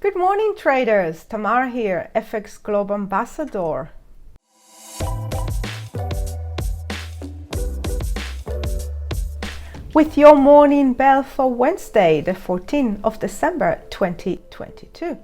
Good morning, traders. Tamar here, FXGlobe ambassador. With your morning bell for Wednesday, the 14th of December 2022.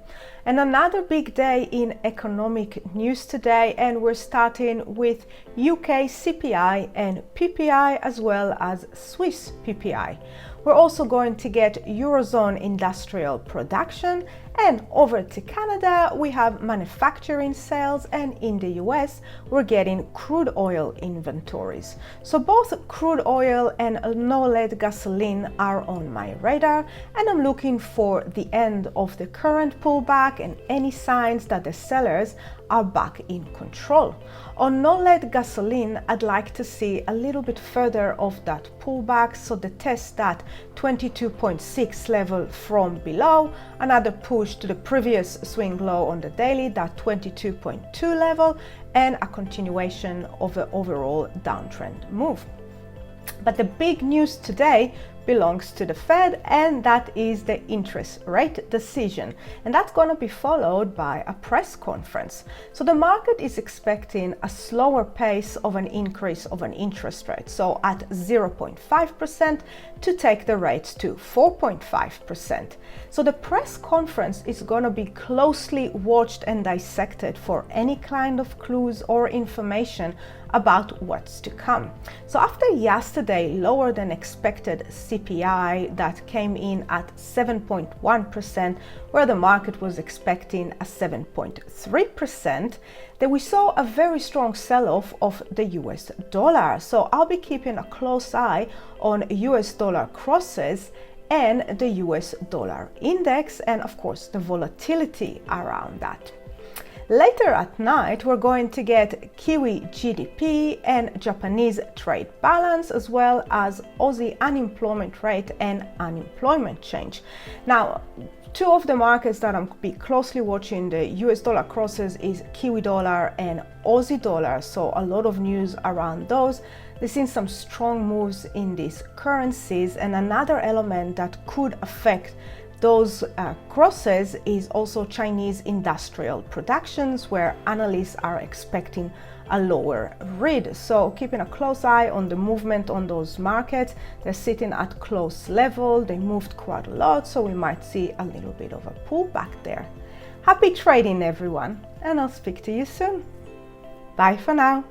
And another big day in economic news today, and we're starting with UK CPI and PPI as well as Swiss PPI. We're also going to get Eurozone industrial production, and over to Canada we have manufacturing sales, and in the US we're getting crude oil inventories. So both crude oil and unleaded gasoline are on my radar, and I'm looking for the end of the current pullback and any signs that the sellers are back in control. On unleaded gasoline, I'd like to see a little bit further of that pullback, so the test that 22.6 level from below, another push to the previous swing low on the daily, that 22.2 level, and a continuation of the overall downtrend move. But the big news today belongs to the Fed, and that is the interest rate decision, and that's going to be followed by a press conference. So the market is expecting a slower pace of an increase of an interest rate, so at 0.5% to take the rates to 4.5%. So the press conference is going to be closely watched and dissected for any kind of clues or information about what's to come. So after yesterday lower than expected CPI that came in at 7.1%, where the market was expecting a 7.3%, then we saw a very strong sell-off of the US dollar. So I'll be keeping a close eye on US dollar crosses and the US dollar index, and of course the volatility around that. Later at night, we're going to get Kiwi GDP and Japanese trade balance, as well as Aussie unemployment rate and unemployment change. Now, two of the markets that I'm be closely watching the US dollar crosses is Kiwi dollar and Aussie dollar. So a lot of news around those. They've seen some strong moves in these currencies, and another element that could affect those crosses is also Chinese industrial productions, where analysts are expecting a lower read. So keeping a close eye on the movement on those markets. They're sitting at close level. They moved quite a lot, so we might see a little bit of a pullback there. Happy trading, everyone, and I'll speak to you soon. Bye for now.